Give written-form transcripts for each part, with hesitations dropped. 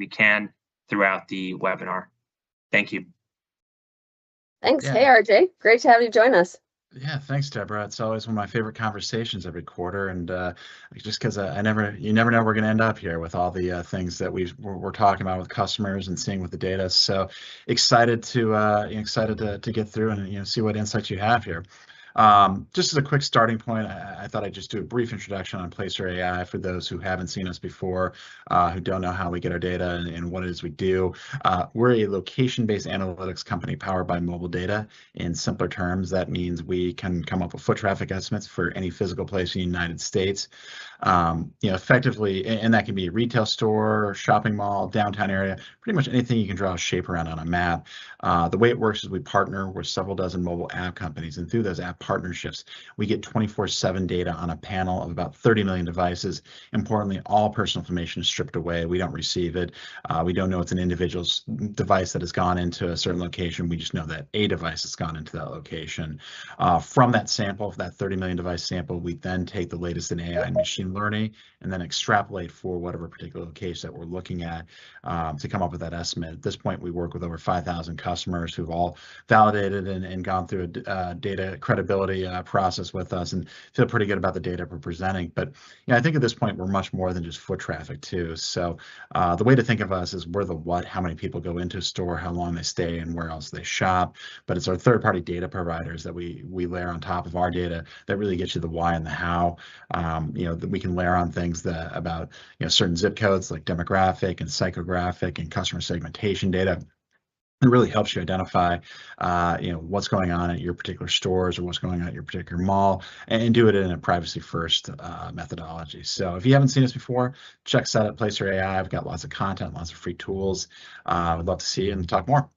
we can throughout the webinar. Thank you. Thanks. Yeah. Hey, RJ. Great to have you join us. Yeah, thanks, Deborah. It's always one of my favorite conversations every quarter, and just because you never know we're going to end up here with all the things that we're talking about with customers and seeing with the data. So excited to get through and see what insights you have here. Just as a quick starting point, I thought I'd just do a brief introduction on Placer.ai for those who haven't seen us before, who don't know how we get our data and what it is we do. We're a location-based analytics company powered by mobile data. In simpler terms, that means we can come up with foot traffic estimates for any physical place in the United States. Effectively, and that can be a retail store, shopping mall, downtown area, pretty much anything you can draw a shape around on a map. The way it works is we partner with several dozen mobile app companies, and through those app partnerships, we get 24/7 data on a panel of about 30 million devices. Importantly, all personal information is stripped away. We don't receive it. We don't know it's an individual's device that has gone into a certain location. We just know that a device has gone into that location. From that sample, that 30 million device sample, we then take the latest in AI and machine learning and then extrapolate for whatever particular case that we're looking at to come up with that estimate. At this point, we work with over 5,000 customers who've all validated and gone through a data credibility process with us and feel pretty good about the data we're presenting. But I think at this point, we're much more than just foot traffic too. So the way to think of us is we're the what, how many people go into a store, how long they stay, and where else they shop. But it's our third-party data providers that we layer on top of our data that really gets you the why and the how. That we can layer on things about certain zip codes like demographic and psychographic and customer segmentation data. It really helps you identify, what's going on at your particular stores or what's going on at your particular mall, and do it in a privacy-first methodology. So if you haven't seen us before, check us out at Placer.ai. I've got lots of content, lots of free tools. I'd love to see you and talk more.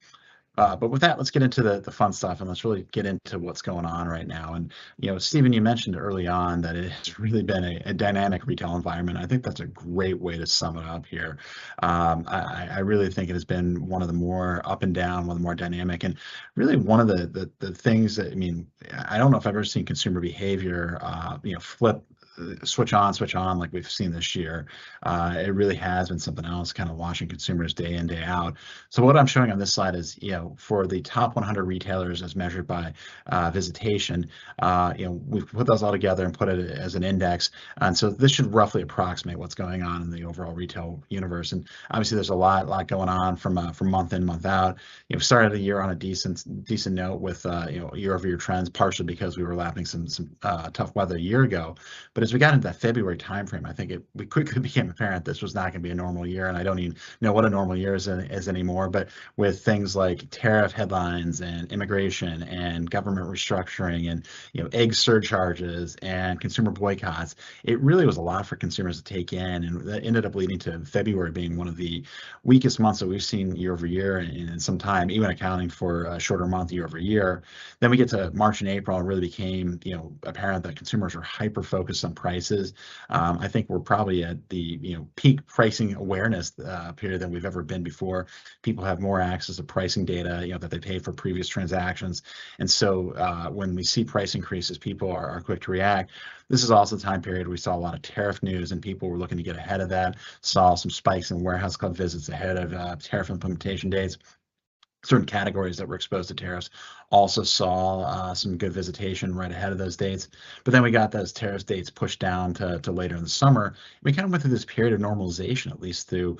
But with that, let's get into the fun stuff and let's really get into what's going on right now. And, Stephen, you mentioned early on that it has really been a dynamic retail environment. I think that's a great way to sum it up here. I really think it has been one of the more up and down, one of the more dynamic, and really one of the things that, I don't know if I've ever seen consumer behavior, flip, switch on like we've seen this year. It really has been something else, kind of watching consumers day in, day out. So what I'm showing on this slide is, for the top 100 retailers as measured by visitation, we've put those all together and put it as an index. And so this should roughly approximate what's going on in the overall retail universe. And obviously there's a lot going on from month in, month out. We started the year on a decent note with year-over-year trends, partially because we were lapping some tough weather a year ago. But as we got into that February timeframe, I think we quickly became apparent this was not going to be a normal year, and I don't even know what a normal year is anymore. But with things like tariff headlines and immigration and government restructuring and egg surcharges and consumer boycotts, it really was a lot for consumers to take in, and that ended up leading to February being one of the weakest months that we've seen year over year in some time, even accounting for a shorter month year over year. Then we get to March and April, and it really became apparent that consumers are hyper focused on prices. I think we're probably at the peak pricing awareness period than we've ever been before. People have more access to pricing data that they paid for previous transactions, and so when we see price increases, people are quick to react. This is also the time period we saw a lot of tariff news, and people were looking to get ahead of that. Saw some spikes in warehouse club visits ahead of tariff implementation dates. Certain categories that were exposed to tariffs also saw some good visitation right ahead of those dates. But then we got those tariff dates pushed down to later in the summer. We kind of went through this period of normalization, at least through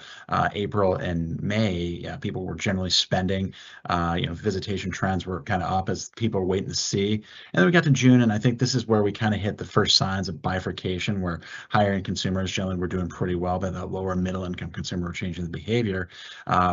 April and May. People were generally spending. Visitation trends were kind of up as people were waiting to see. And then we got to June, and I think this is where we kind of hit the first signs of bifurcation, where higher end consumers generally were doing pretty well, but the lower middle income consumer were changing the behavior.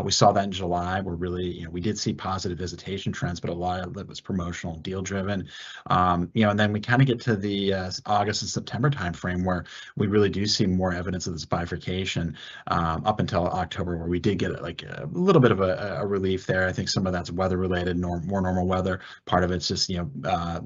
We saw that in July, where really, we did see positive visitation trends, but a lot of it was promotional, deal driven. And then we kind of get to the August and September timeframe, where we really do see more evidence of this bifurcation up until October, where we did get like a little bit of a relief there. I think some of that's weather related, more normal weather. Part of it's just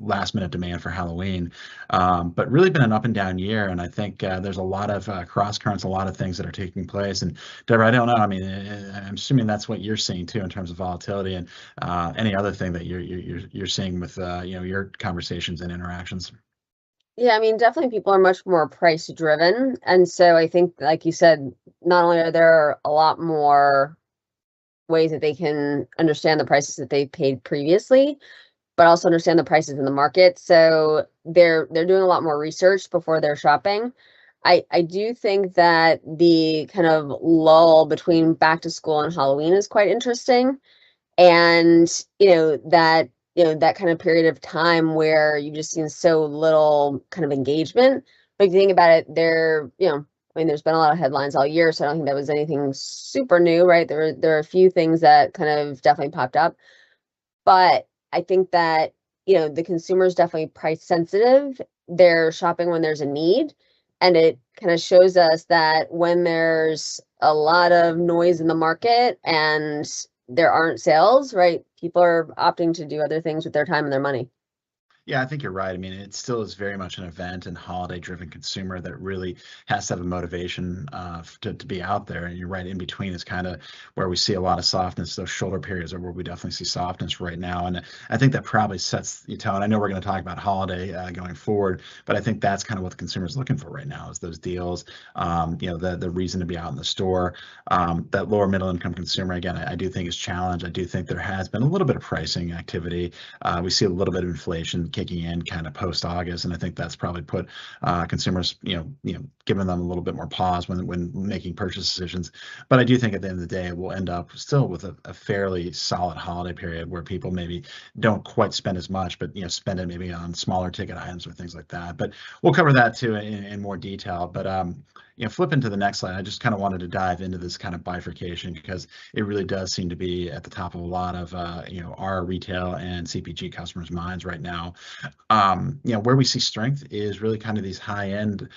last minute demand for Halloween, but really been an up and down year. And I think there's a lot of cross currents, a lot of things that are taking place. And Deborah, I don't know. I'm assuming that's what you're seeing too in terms of volatility, and any other thing that you're seeing with your conversations and interactions. Yeah, I mean, definitely people are much more price driven. And so I think, like you said, not only are there a lot more ways that they can understand the prices that they paid previously, but also understand the prices in the market. So they're doing a lot more research before they're shopping. I do think that the kind of lull between back to school and Halloween is quite interesting. And that kind of period of time where you've just seen so little kind of engagement. But if you think about it, I mean, there's been a lot of headlines all year, so I don't think that was anything super new, right? There are a few things that kind of definitely popped up, but I think that, the consumer is definitely price sensitive. They're shopping when there's a need, and it kind of shows us that when there's a lot of noise in the market and there aren't sales, right? People are opting to do other things with their time and their money. Yeah, I think you're right. I mean, it still is very much an event and holiday-driven consumer that really has to have a motivation to be out there. And you're right, in between is kind of where we see a lot of softness. Those shoulder periods are where we definitely see softness right now. And I think that probably sets the tone. I know we're going to talk about holiday going forward, but I think that's kind of what the consumer is looking for right now is those deals, the reason to be out in the store. That lower middle income consumer, again, I do think is challenged. I do think there has been a little bit of pricing activity. We see a little bit of inflation kicking in kind of post August, and I think that's probably put consumers, giving them a little bit more pause when making purchase decisions. But I do think at the end of the day, we'll end up still with a fairly solid holiday period where people maybe don't quite spend as much, but spend it maybe on smaller ticket items or things like that. But we'll cover that too in more detail. But flipping to the next slide, I just kind of wanted to dive into this kind of bifurcation because it really does seem to be at the top of a lot of our retail and CPG customers' minds right now. Where we see strength is really kind of these high-end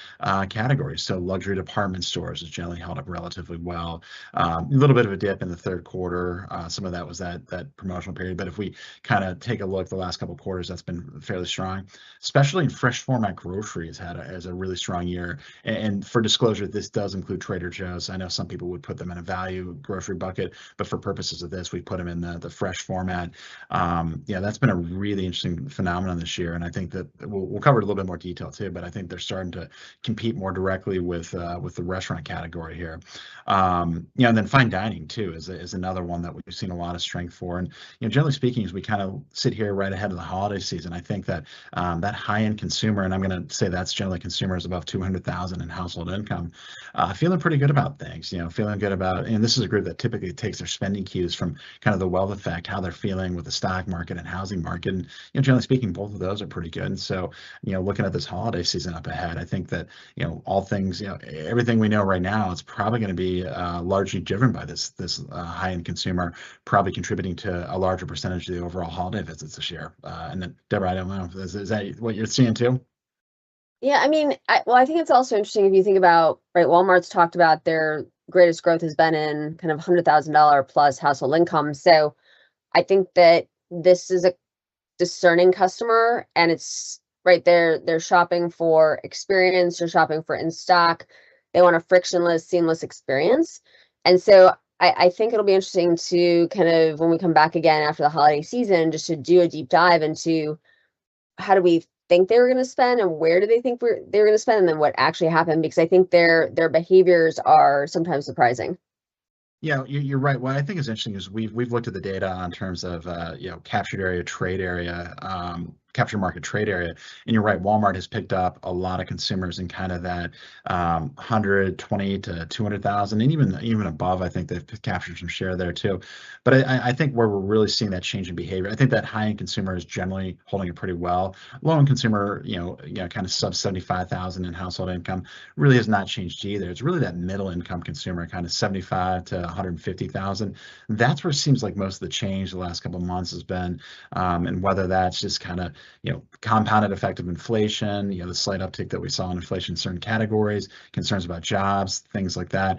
categories. So luxury department stores has generally held up relatively well. A little bit of a dip in the third quarter. Some of that was that promotional period. But if we kind of take a look the last couple of quarters, that's been fairly strong, especially in fresh format groceries has a really strong year. And for disclosure, this does include Trader Joe's. I know some people would put them in a value grocery bucket, but for purposes of this, we put them in the fresh format. That's been a really interesting phenomenon this year, and I think that we'll cover it a little bit more detail too. But I think they're starting to compete more directly with the restaurant category here. And then fine dining too is another one that we've seen a lot of strength for. And generally speaking, as we kind of sit here right ahead of the holiday season, I think that that high-end consumer, and I'm going to say that's generally consumers above 200,000 in household income, feeling pretty good about things. Feeling good about, and this is a group that typically takes their spending cues from kind of the wealth effect, how they're feeling with the stock market and housing market. And generally speaking, both of those are pretty good. And so, looking at this holiday season up ahead, I think that all things, everything we know right now, it's probably going to be largely driven by this high-end consumer, probably contributing to a larger percentage of the overall holiday visits this year. And then, Deborah, I don't know, is that what you're seeing too? Yeah, I mean, I think it's also interesting if you think about, right, Walmart's talked about their greatest growth has been in kind of $100,000 plus household income. So I think that this is a discerning customer, and it's right there. They're shopping for experience. They're shopping for in stock. They want a frictionless, seamless experience. And so I think it'll be interesting to kind of, when we come back again after the holiday season, just to do a deep dive into how do we think they were going to spend and where do they think they were going to spend, and then what actually happened, because I think their behaviors are sometimes surprising. Yeah, you're right. What I think is interesting is we've looked at the data on terms of captured area, trade area, capture market trade area, and you're right. Walmart has picked up a lot of consumers in kind of that 120 to 200,000, and even above. I think they've captured some share there too. But I think where we're really seeing that change in behavior, I think that high-end consumer is generally holding it pretty well. Low-end consumer, kind of sub 75,000 in household income, really has not changed either. It's really that middle income consumer, kind of 75 to 150,000. That's where it seems like most of the change the last couple of months has been, and whether that's just kind of compounded effect of inflation, the slight uptick that we saw in inflation in certain categories, concerns about jobs, things like that.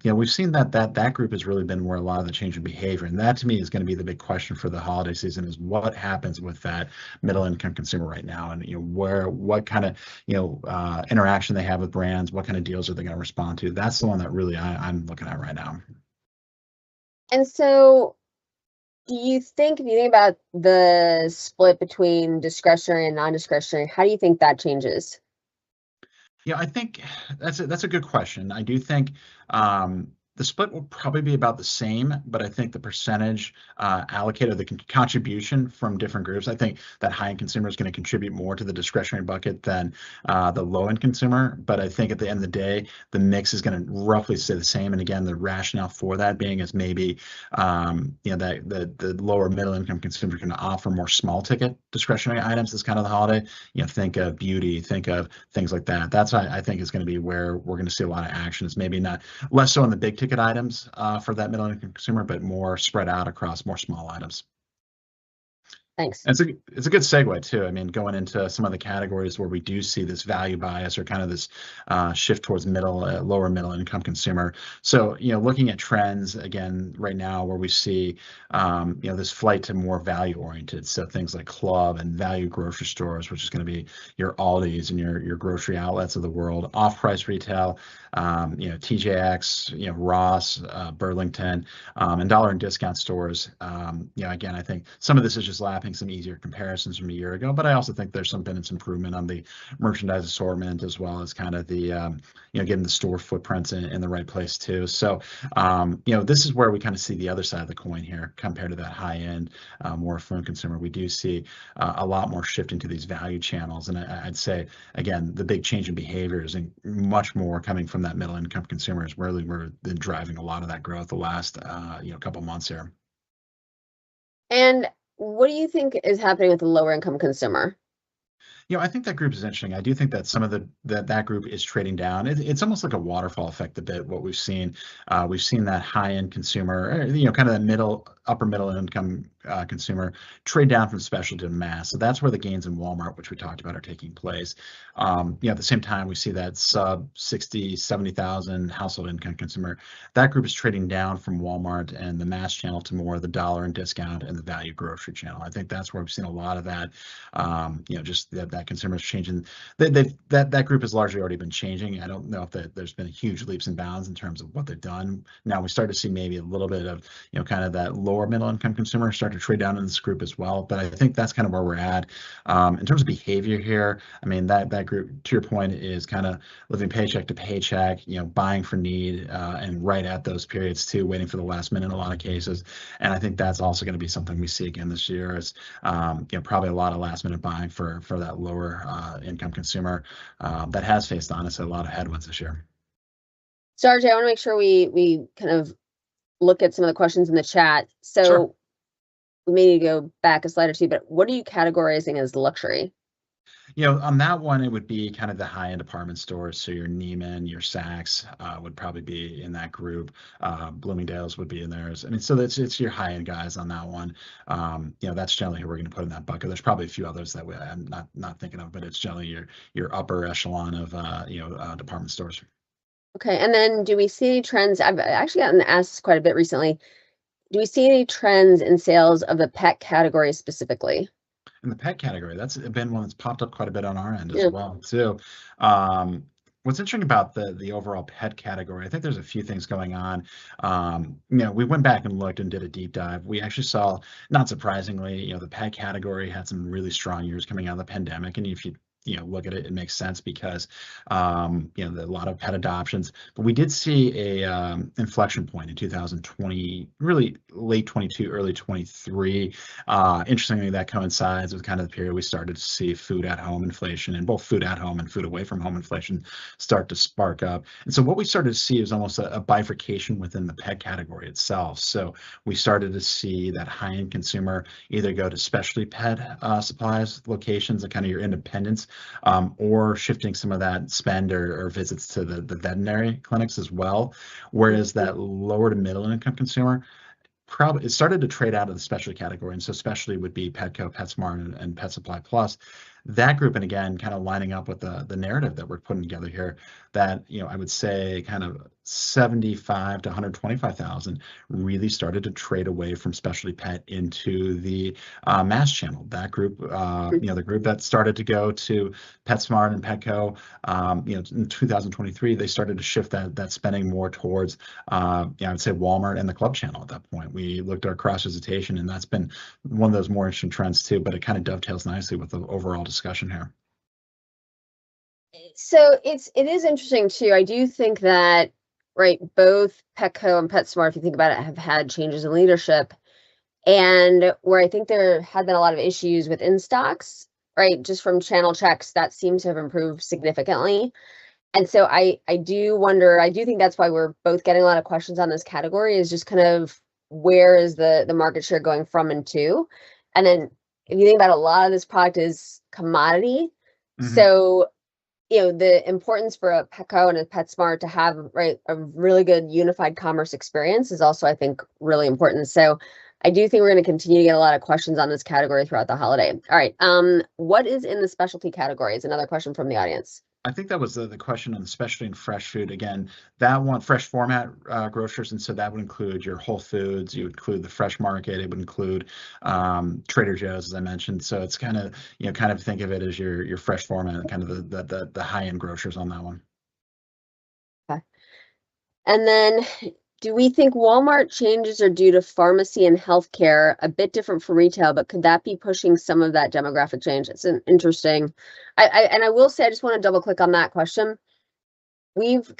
We've seen that group has really been where a lot of the change in behavior, and that to me is going to be the big question for the holiday season: is what happens with that middle income consumer right now, and what kind of interaction they have with brands, what kind of deals are they going to respond to? That's the one that really I'm looking at right now. And so Do you think, if you think about the split between discretionary and non-discretionary, how do you think that changes? Yeah, I think that's a good question. I do think the split will probably be about the same, but I think the percentage allocated, the contribution from different groups, I think that high-end consumer is going to contribute more to the discretionary bucket than the low-end consumer. But I think at the end of the day, the mix is going to roughly stay the same. And again, the rationale for that being is maybe that the lower middle income consumer can offer more small ticket discretionary items this kind of the holiday. Think of beauty, think of things like that. That's I think is going to be where we're going to see a lot of action. It's maybe not less so on the big ticket items for that middle income consumer, but more spread out across more small items. Thanks. It's a good segue too. I mean, going into some of the categories where we do see this value bias or kind of this shift towards lower middle income consumer. So, looking at trends again right now where we see, this flight to more value oriented. So things like club and value grocery stores, which is going to be your Aldi's and your grocery outlets of the world, off-price retail, TJX, Ross, Burlington, and dollar and discount stores. Again, I think some of this is just lapping some easier comparisons from a year ago, but I also think there's been some improvement on the merchandise assortment as well as kind of the getting the store footprints in the right place too. So this is where we kind of see the other side of the coin here compared to that high end, more affluent consumer. We do see a lot more shifting to these value channels, and I'd say again the big change in behaviors and much more coming from that middle income consumers really were been driving a lot of that growth the last couple months here. And what do you think is happening with the lower income consumer? I think that group is interesting. I do think that some of that group is trading down. It's almost like a waterfall effect a bit. What we've seen that high end consumer, kind of that upper middle income consumer trade down from specialty to mass. So that's where the gains in Walmart, which we talked about, are taking place. At the same time, we see that sub 60, 70,000 household income consumer. That group is trading down from Walmart and the mass channel to more of the dollar and discount and the value grocery channel. I think that's where we've seen a lot of that. Just that consumers changing. That group has largely already been changing. I don't know if there's been huge leaps and bounds in terms of what they've done. Now we start to see maybe a little bit of kind of that lower middle income consumer start to trade down in this group as well. But I think that's kind of where we're at in terms of behavior here. I mean that group, to your point, is kind of living paycheck to paycheck, buying for need and right at those periods too, waiting for the last minute in a lot of cases. And I think that's also going to be something we see again this year is probably a lot of last minute buying for that lower income consumer that has faced honestly a lot of headwinds this year. So RJ, I want to make sure we kind of look at some of the questions in the chat. So Sure. We may need to go back a slide or two, but what are you categorizing as luxury? On that one, it would be kind of the high-end department stores. So your Neiman, your Saks would probably be in that group. Bloomingdale's would be in there. I mean, so it's your high-end guys on that one. That's generally who we're going to put in that bucket. There's probably a few others that I'm not thinking of, but it's generally your upper echelon of department stores. Okay, and then do we see any trends? I've actually gotten asked quite a bit recently. Do we see any trends in sales of the pet category specifically? In the pet category, that's been one that's popped up quite a bit on our end as well too. What's interesting about the overall pet category, I think there's a few things going on. We went back and looked and did a deep dive. We actually saw, not surprisingly, the pet category had some really strong years coming out of the pandemic, and if you look at it, it makes sense because a lot of pet adoptions. But we did see a inflection point in 2020, really late 22, early 23. Interestingly, that coincides with kind of the period we started to see food at home inflation, and both food at home and food away from home inflation start to spark up. And so what we started to see is almost a bifurcation within the pet category itself. So we started to see that high-end consumer either go to specialty pet supplies locations, and kind of your independents, or shifting some of that spend or visits to the veterinary clinics as well. Whereas that lower to middle income consumer it started to trade out of the specialty category. And so specialty would be Petco, PetSmart, and Pet Supply Plus. that group, and again, kind of lining up with the narrative that we're putting together here, that, I would say kind of 75 to 125,000 really started to trade away from specialty pet into the mass channel. That group, the group that started to go to PetSmart and Petco, in 2023, they started to shift that spending more towards, I would say Walmart and the club channel at that point. We looked at our cross visitation, and that's been one of those more interesting trends too, but it kind of dovetails nicely with the overall discussion here. So it is interesting too. I do think that, right, both Petco and PetSmart, if you think about it, have had changes in leadership, and where I think there had been a lot of issues with in-stocks, right, just from channel checks, that seems to have improved significantly. And so I do wonder, I do think that's why we're both getting a lot of questions on this category, is just kind of where is the market share going from and to. And then if you think about it, a lot of this product is commodity. So, the importance for a Petco and a PetSmart to have, right, a really good unified commerce experience is also, I think, really important. So I do think we're going to continue to get a lot of questions on this category throughout the holiday. All right. What is in the specialty category is another question from the audience. I think that was the question on the specialty and fresh food. Again, that one, fresh format grocers, and so that would include your Whole Foods, you would include the Fresh Market, it would include Trader Joe's, as I mentioned. So it's kind of, kind of think of it as your fresh format, kind of the high-end grocers on that one. Okay. And then, do we think Walmart changes are due to pharmacy and healthcare, a bit different for retail, but could that be pushing some of that demographic change? It's an interesting. I will say, I just want to double click on that question. We've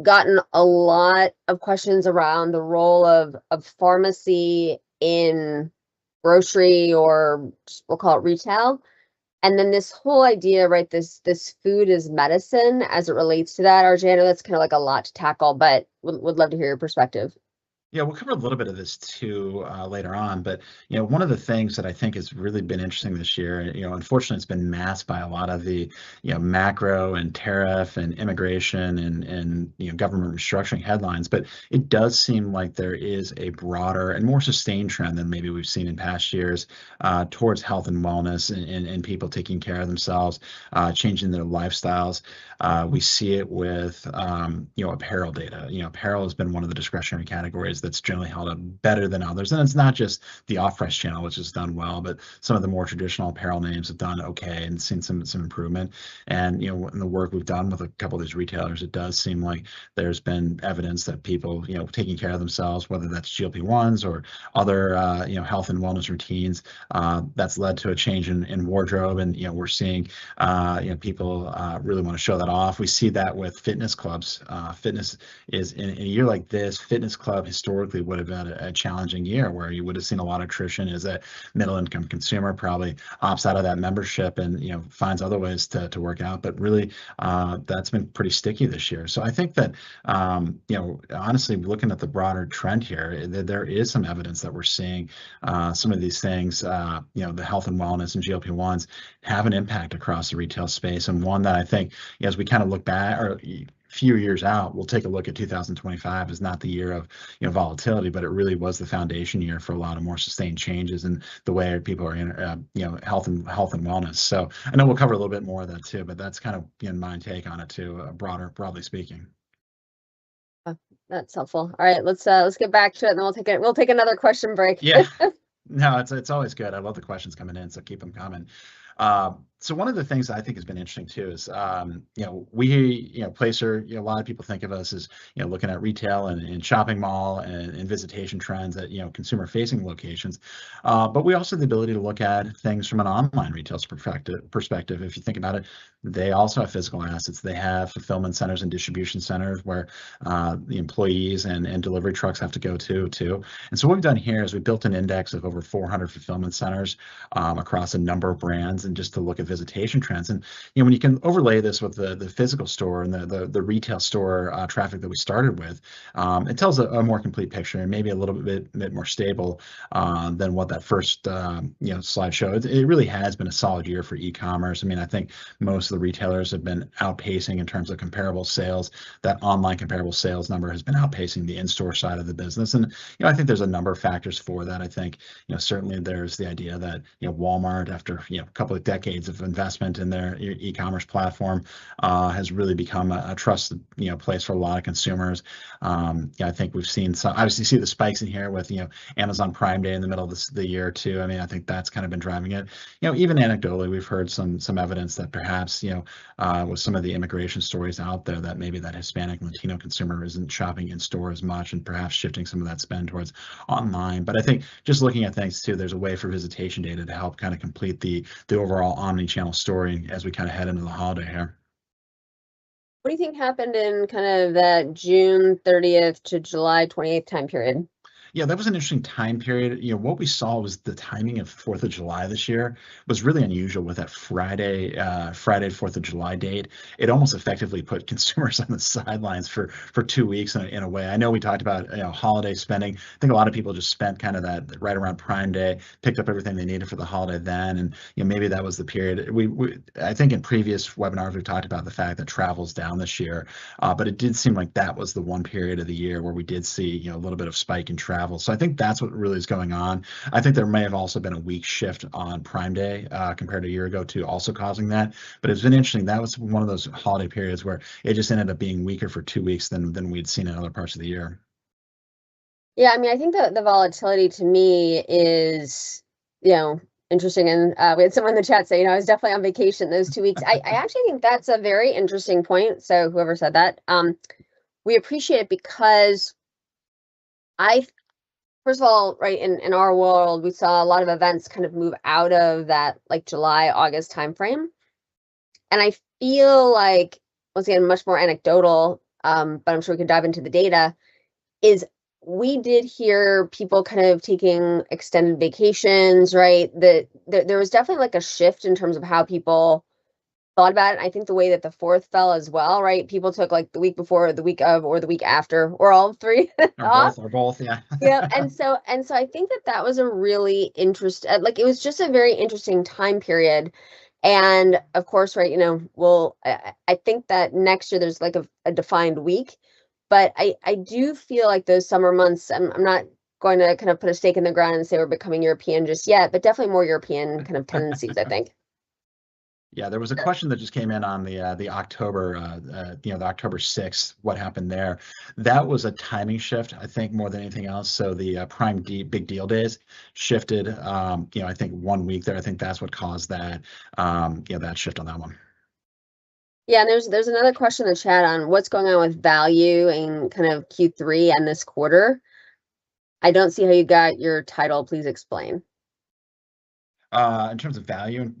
gotten a lot of questions around the role of pharmacy in grocery, or we'll call it retail. And then this whole idea, right, this food is medicine as it relates to that. RJ, I know that's kind of like a lot to tackle, but would love to hear your perspective. Yeah, we'll cover a little bit of this too later on, but one of the things that I think has really been interesting this year, unfortunately, it's been masked by a lot of the macro and tariff and immigration and government restructuring headlines. But it does seem like there is a broader and more sustained trend than maybe we've seen in past years towards health and wellness and people taking care of themselves, changing their lifestyles. We see it with apparel data. Apparel has been one of the discretionary categories that's generally held up better than others. And it's not just the off-price channel, which has done well, but some of the more traditional apparel names have done okay and seen some improvement. And, in the work we've done with a couple of these retailers, it does seem like there's been evidence that people, taking care of themselves, whether that's GLP-1s or other, health and wellness routines, that's led to a change in wardrobe. And, we're seeing, people really want to show that off. We see that with fitness clubs. Fitness is in a year like this, fitness club historically would have been a challenging year where you would have seen a lot of attrition as a middle income consumer probably opts out of that membership and finds other ways to work out. But really that's been pretty sticky this year. So I think that honestly, looking at the broader trend here, there is some evidence that we're seeing some of these things, the health and wellness and GLP-1s have an impact across the retail space, and one that I think as we kind of look back or few years out, we'll take a look at 2025 as not the year of volatility, but it really was the foundation year for a lot of more sustained changes in the way people are in health and wellness. So I know we'll cover a little bit more of that too, but that's kind of my take on it too, broadly speaking. That's helpful. All right, let's get back to it, and then we'll take another question break. Yeah, no, it's always good. I love the questions coming in, so keep them coming. So one of the things that I think has been interesting too is, Placer, a lot of people think of us as, looking at retail and shopping mall and visitation trends at, consumer facing locations. But we also have the ability to look at things from an online retail perspective. If you think about it, they also have physical assets. They have fulfillment centers and distribution centers where the employees and delivery trucks have to go to too. And so what we've done here is we built an index of over 400 fulfillment centers across a number of brands, and just to look at visitation trends. And when you can overlay this with the physical store and the retail store traffic that we started with, it tells a more complete picture and maybe a little bit more stable than what that first slide showed. It really has been a solid year for e-commerce. I mean, I think most of the retailers have been outpacing in terms of comparable sales. That online comparable sales number has been outpacing the in-store side of the business. And I think there's a number of factors for that. I think certainly there's the idea that Walmart, after a couple couple of decades of investment in their e-commerce platform has really become a trusted place for a lot of consumers. I think we've seen some, obviously see the spikes in here with Amazon Prime Day in the middle of the year too. I mean, I think that's kind of been driving it. Even anecdotally, we've heard some evidence that perhaps with some of the immigration stories out there, that maybe that Hispanic Latino consumer isn't shopping in store as much, and perhaps shifting some of that spend towards online. But I think just looking at things too, there's a way for visitation data to help kind of complete the overall omni-channel story as we kind of head into the holiday here. What do you think happened in kind of that June 30th to July 28th time period? Yeah, that was an interesting time period. What we saw was the timing of 4th of July this year was really unusual with that Friday 4th of July date. It almost effectively put consumers on the sidelines for 2 weeks in a way. I know we talked about holiday spending. I think a lot of people just spent kind of that right around Prime Day, picked up everything they needed for the holiday then, and maybe that was the period. I think in previous webinars we've talked about the fact that travel's down this year, but it did seem like that was the one period of the year where we did see a little bit of spike in travel. So I think that's what really is going on. I think there may have also been a week shift on Prime Day compared to a year ago too, also causing that. But it's been interesting. That was one of those holiday periods where it just ended up being weaker for 2 weeks than we'd seen in other parts of the year. Yeah, I mean, I think the volatility to me is, interesting. And we had someone in the chat say, I was definitely on vacation those 2 weeks. I actually think that's a very interesting point. So whoever said that, we appreciate it because first of all, right, in our world, we saw a lot of events kind of move out of that like July, August timeframe. And I feel like, once again, much more anecdotal, but I'm sure we could dive into the data, is we did hear people kind of taking extended vacations, right? There was definitely like a shift in terms of how people thought about it. I think the way that the 4th fell as well, right? People took like the week before, the week of, or the week after, or all three off. Or both, yeah. Yeah, and so I think that was a really interesting, like it was just a very interesting time period. And of course, right, I think that next year there's like a defined week, but I do feel like those summer months, I'm not going to kind of put a stake in the ground and say we're becoming European just yet, but definitely more European kind of tendencies, I think. Yeah, there was a question that just came in on the October, the October 6th. What happened there? That was a timing shift, I think, more than anything else. So the Prime Big Deal Days shifted. I think 1 week there. I think that's what caused that. That shift on that one. Yeah, and there's another question in the chat on what's going on with value in kind of Q3 and this quarter. I don't see how you got your title. Please explain. In terms of value,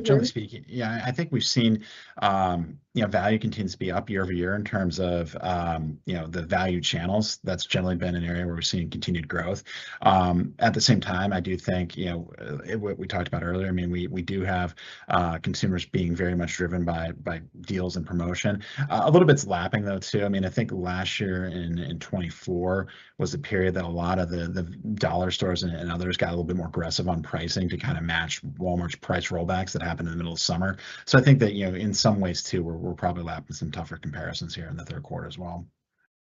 generally speaking, yeah, I think we've seen, value continues to be up year over year in terms of, the value channels. That's generally been an area where we're seeing continued growth. At the same time, I do think, what we talked about earlier, I mean, we do have consumers being very much driven by deals and promotion. A little bit's lapping though too. I mean, I think last year in 24 was the period that a lot of the dollar stores and others got a little bit more aggressive on pricing to kind of match Walmart's price rollbacks that happened in the middle of summer. So I think that, in some ways too, we're probably lapping some tougher comparisons here in the 3rd quarter as well.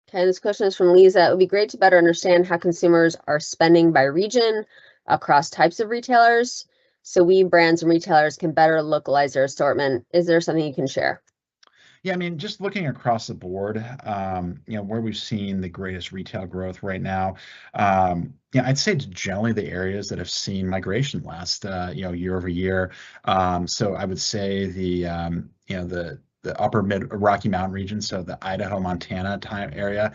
Okay, this question is from Lisa. It would be great to better understand how consumers are spending by region across types of retailers, so we brands and retailers can better localize their assortment. Is there something you can share? Yeah, I mean, just looking across the board, where we've seen the greatest retail growth right now, I'd say it's generally the areas that have seen migration last, year over year. So I would say the upper mid Rocky Mountain region, so the Idaho, Montana area,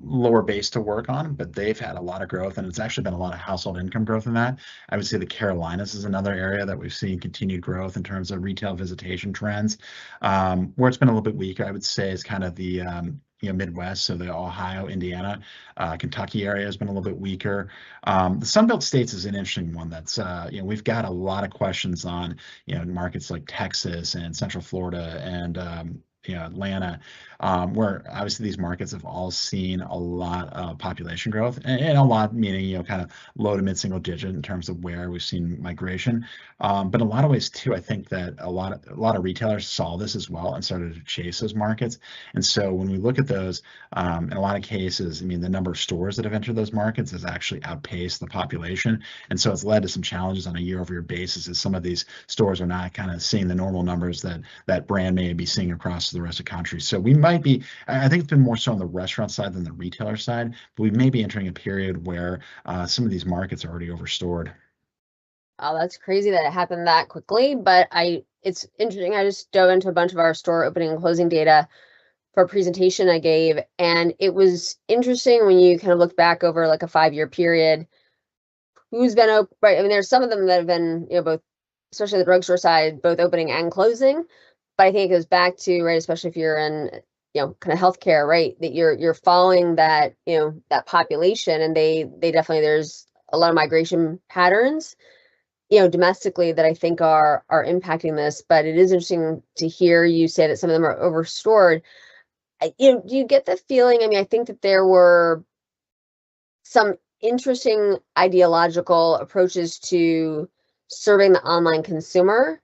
lower base to work on, but they've had a lot of growth, and it's actually been a lot of household income growth in that. I would say the Carolinas is another area that we've seen continued growth in terms of retail visitation trends. Where it's been a little bit weaker, I would say, is kind of the Midwest, so the Ohio, Indiana, Kentucky area has been a little bit weaker. The Sunbelt states is an interesting one. That's we've got a lot of questions on markets like Texas and Central Florida and Atlanta, where obviously these markets have all seen a lot of population growth, and a lot meaning kind of low to mid single digit in terms of where we've seen migration. But in a lot of ways too, I think that a lot of retailers saw this as well and started to chase those markets. And so when we look at those, in a lot of cases, I mean, the number of stores that have entered those markets has actually outpaced the population, and so it's led to some challenges on a year-over-year basis as some of these stores are not kind of seeing the normal numbers that brand may be seeing across the rest of the country. So we might be, I think it's been more so on the restaurant side than the retailer side, but we may be entering a period where some of these markets are already overstored. Oh, that's crazy that it happened that quickly, but it's interesting. I just dove into a bunch of our store opening and closing data for a presentation I gave, and it was interesting when you kind of look back over like a 5-year period, who's been open, right? I mean, there's some of them that have been, both, especially the drugstore side, both opening and closing. But I think it goes back to, right, especially if you're in, kind of healthcare, right, that you're following that, that population, and they definitely, there's a lot of migration patterns, domestically that I think are impacting this. But it is interesting to hear you say that some of them are overstored. Do you get the feeling? I mean, I think that there were some interesting ideological approaches to serving the online consumer,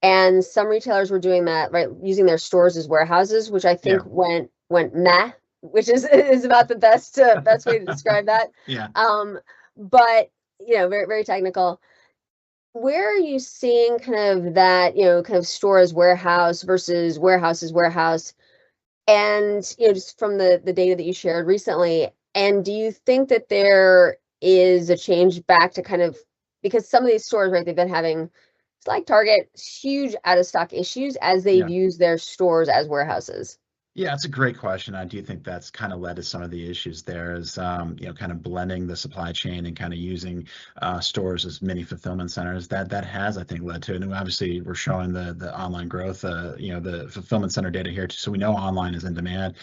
and some retailers were doing that, right, using their stores as warehouses, which I think went meh, which is about the best way to describe that. Yeah. But very, very technical. Where are you seeing kind of that, kind of store as warehouse versus warehouse as warehouse? And just from the data that you shared recently, and do you think that there is a change back to kind of, because some of these stores, right, they've been having, it's like Target, huge out of stock issues as they've used their stores as warehouses? Yeah, it's a great question. I do think that's kind of led to some of the issues there is, kind of blending the supply chain and kind of using stores as mini fulfillment centers. That has, I think, led to it. And obviously, we're showing the online growth, the fulfillment center data here, so we know online is in demand.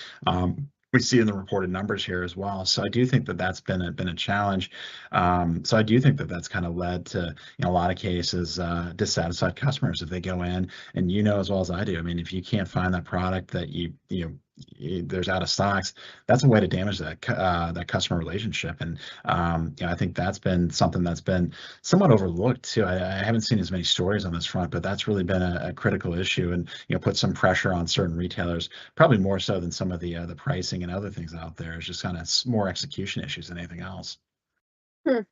We see in the reported numbers here as well. So I do think that that's been a challenge. So I do think that that's kind of led to, in a lot of cases, dissatisfied customers if they go in, and as well as I do. I mean, if you can't find that product that there's out of stocks, that's a way to damage that customer relationship. And I think that's been something that's been somewhat overlooked too. I haven't seen as many stories on this front, but that's really been a critical issue, and put some pressure on certain retailers, probably more so than some of the pricing and other things out there. It's just kind of more execution issues than anything else. And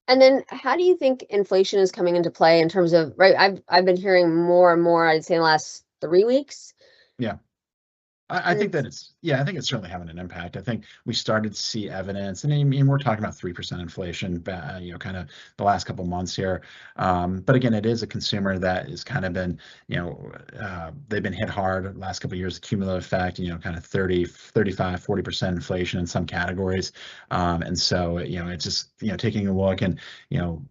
then how do you think inflation is coming into play in terms of, right, I've been hearing more and more, I'd say in the last 3 weeks. Yeah. I think that I think it's certainly having an impact. I think we started to see evidence, and I mean, we're talking about 3% inflation, kind of the last couple of months here. But again, it is a consumer that has kind of been, they've been hit hard the last couple of years, cumulative effect, kind of 30, 35, 40% inflation in some categories. And so, it's just, taking a look, and,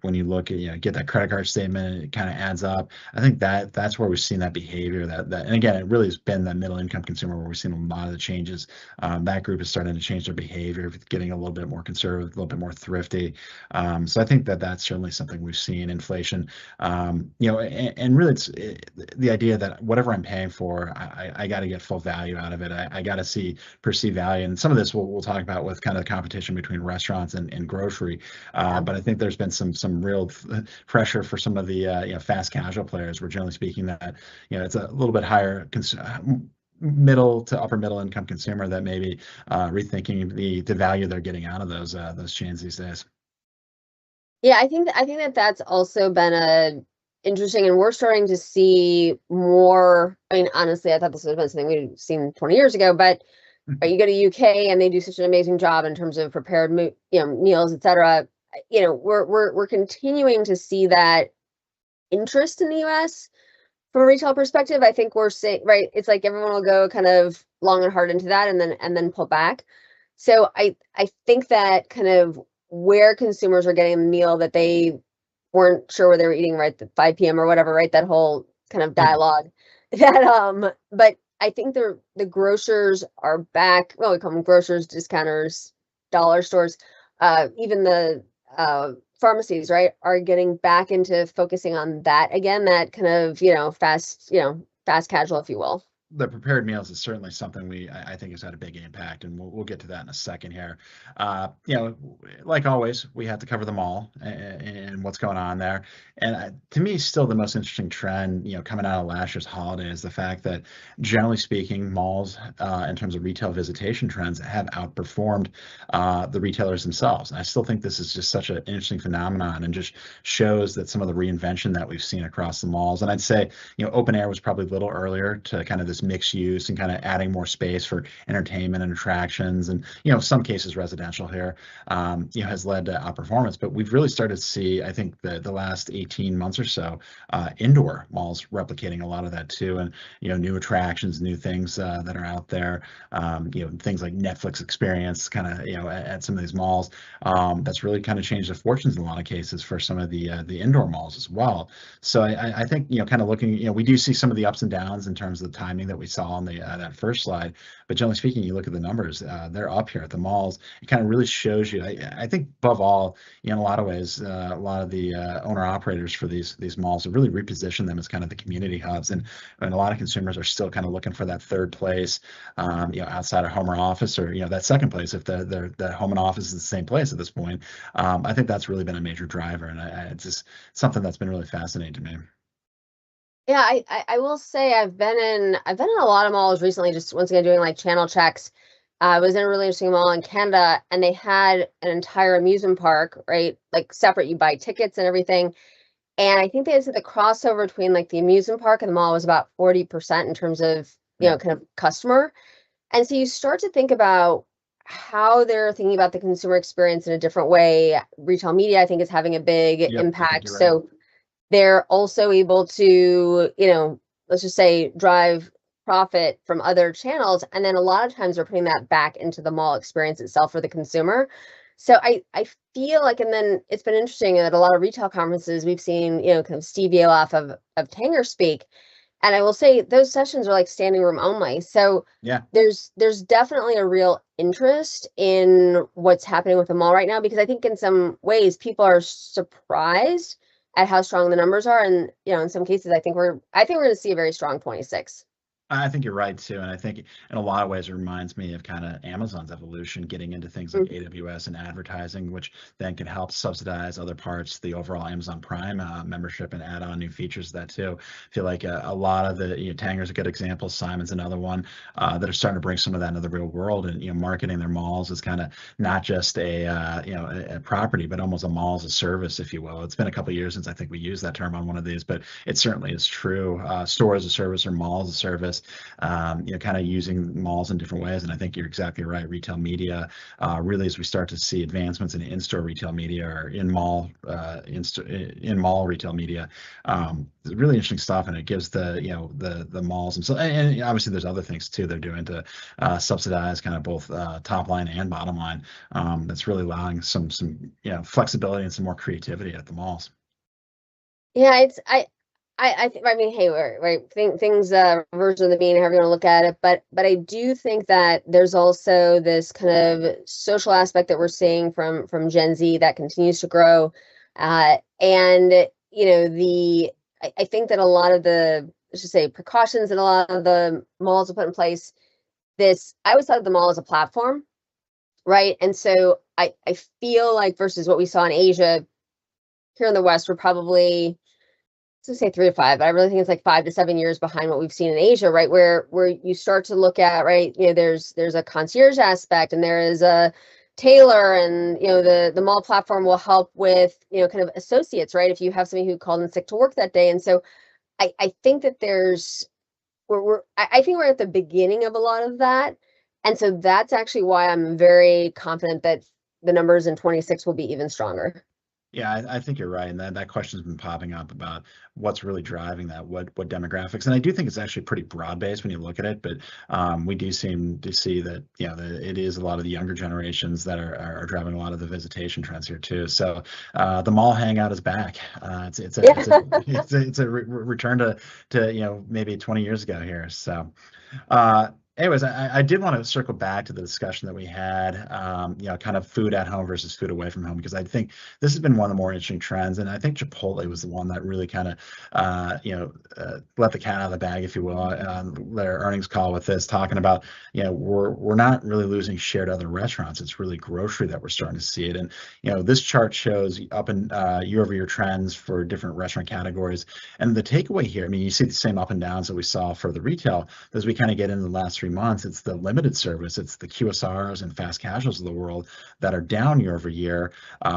when you look at, get that credit card statement, it kind of adds up. I think that's where we've seen that behavior and again, it really has been that middle income consumer where we've seen a lot of the changes. That group is starting to change their behavior, getting a little bit more conservative, a little bit more thrifty. So I think that that's certainly something we've seen. Inflation, and really it's the idea that whatever I'm paying for, I got to get full value out of it. I got to perceive value. And some of this we'll talk about with kind of the competition between restaurants and grocery. But I think there's been some real pressure for some of the fast casual players, where generally speaking that it's a little bit higher middle to upper middle income consumer that may be rethinking the value they're getting out of those chains these days. Yeah, I think that that's also been interesting, and we're starting to see more. I mean, honestly, I thought this would have been something we'd seen 20 years ago, but you go to UK and they do such an amazing job in terms of prepared meals, etc. We're continuing to see that interest in the US. From a retail perspective, I think we're saying, right, it's like everyone will go kind of long and hard into that and then pull back. So I think that kind of where consumers are getting the meal that they weren't sure where they were eating, right, at 5 p.m. or whatever, right, that whole kind of dialogue. But I think the grocers are back. Well, we call them grocers, discounters, dollar stores, even the pharmacies, right, are getting back into focusing on that again, that kind of, fast casual, if you will. the prepared meals is certainly something I think has had a big impact, and we'll get to that in a second here. Like always, we have to cover them all and what's going on there. And to me, still the most interesting trend, coming out of last year's holiday is the fact that, generally speaking, malls, in terms of retail visitation trends, have outperformed the retailers themselves. And I still think this is just such an interesting phenomenon, and just shows that some of the reinvention that we've seen across the malls. And I'd say, open air was probably a little earlier to kind of this mixed use and kind of adding more space for entertainment and attractions, and some cases residential here, has led to outperformance. But we've really started to see, I think, the last 18 months or so, indoor malls replicating a lot of that too, and new attractions, new things that are out there, things like Netflix experience kind of at some of these malls. That's really kind of changed the fortunes in a lot of cases for some of the indoor malls as well. So I think kind of looking, we do see some of the ups and downs in terms of the timing that we saw on the that first slide, but generally speaking, you look at the numbers, they're up here at the malls. It kind of really shows you, I think above all, in a lot of ways, a lot of the owner operators for these malls have really repositioned them as kind of the community hubs, and a lot of consumers are still kind of looking for that third place, outside of home or office, or that second place if the home and office is the same place at this point. I think that's really been a major driver, and it's just something that's been really fascinating to me. Yeah, I will say I've been in a lot of malls recently, just once again doing like channel checks. I was in a really interesting mall in Canada, and they had an entire amusement park, right? Like separate, you buy tickets and everything. And I think they said the crossover between like the amusement park and the mall was about 40% in terms of, kind of customer. And so you start to think about how they're thinking about the consumer experience in a different way. Retail media, I think, is having a big impact. Right. So they're also able to, let's just say, drive profit from other channels. And then a lot of times they're putting that back into the mall experience itself for the consumer. So I feel like, and then it's been interesting at a lot of retail conferences, we've seen, kind of Steve Yalof of Tanger speak. And I will say those sessions are like standing room only. So Yeah, there's definitely a real interest in what's happening with the mall right now, because I think in some ways people are surprised at how strong the numbers are. And, in some cases, I think we're going to see a very strong 26. I think you're right too, and I think in a lot of ways it reminds me of kind of Amazon's evolution, getting into things like AWS and advertising, which then can help subsidize other parts, the overall Amazon Prime membership, and add on new features to that too. I feel like a lot of the Tanger's a good example, Simon's another one, that are starting to bring some of that into the real world, and marketing their malls as kind of not just a property, but almost a mall as a service, if you will. It's been a couple of years since I think we used that term on one of these, but it certainly is true. Store as a service or mall as a service. Kind of using malls in different ways. And I think you're exactly right. Retail media, really, as we start to see advancements in in-store retail media or in-mall retail media, really interesting stuff. And it gives the malls and obviously there's other things too they're doing to subsidize kind of both top line and bottom line. That's really allowing some flexibility and some more creativity at the malls. Yeah, I mean, hey, right, things version of the mean, however you want to look at it, but I do think that there's also this kind of social aspect that we're seeing from Gen Z that continues to grow, and I think that a lot of the, let's just say, precautions that a lot of the malls have put in place. I always thought of the mall as a platform, right? And so I feel like versus what we saw in Asia, here in the West, we're probably, let's say 3 to 5, but I really think it's like 5 to 7 years behind what we've seen in Asia, right? Where you start to look at, right, there's a concierge aspect, and there is a tailor, and the mall platform will help with kind of associates, right? If you have somebody who called in sick to work that day. And so I think that I think we're at the beginning of a lot of that. And so that's actually why I'm very confident that the numbers in 26 will be even stronger. Yeah, I think you're right, and that question's been popping up about what's really driving that, what demographics, and I do think it's actually pretty broad-based when you look at it. But we do seem to see that it is a lot of the younger generations that are driving a lot of the visitation trends here too. So the mall hangout is back. It's a return to maybe 20 years ago here. So. Anyways, I did want to circle back to the discussion that we had, kind of food at home versus food away from home, because I think this has been one of the more interesting trends. And I think Chipotle was the one that really kind of, let the cat out of the bag, if you will, on their earnings call with this, talking about, we're not really losing share to other restaurants. It's really grocery that we're starting to see it. And, this chart shows up in year-over-year trends for different restaurant categories. And the takeaway here, I mean, you see the same up and downs that we saw for the retail as we kind of get into the last 3 months. It's the limited service, it's the QSRs and fast casuals of the world that are down year over year,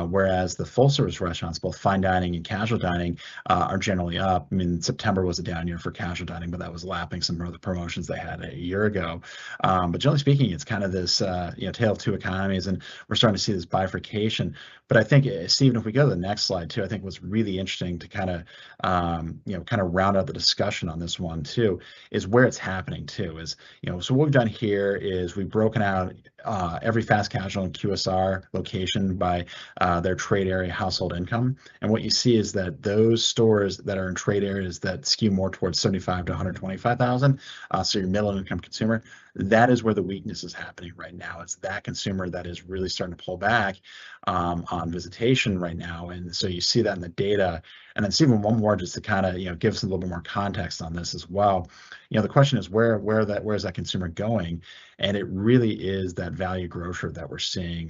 whereas the full service restaurants, both fine dining and casual dining, are generally up. I mean, September was a down year for casual dining, but that was lapping some of the promotions they had a year ago. But generally speaking, it's kind of this tale of two economies, and we're starting to see this bifurcation. But I think, Stephen, if we go to the next slide too, I think what's really interesting to kind of round out the discussion on this one too is where it's happening too. Is so what we've done here is we've broken out every fast casual and QSR location by their trade area household income. And what you see is that those stores that are in trade areas that skew more towards 75 to 125,000, so your middle income consumer, that is where the weakness is happening right now. It's that consumer that is really starting to pull back on visitation right now. And so you see that in the data. And then Stephen, one more just to kind of give us a little bit more context on this as well. The question is where is that consumer going? And it really is that value grocer that we're seeing,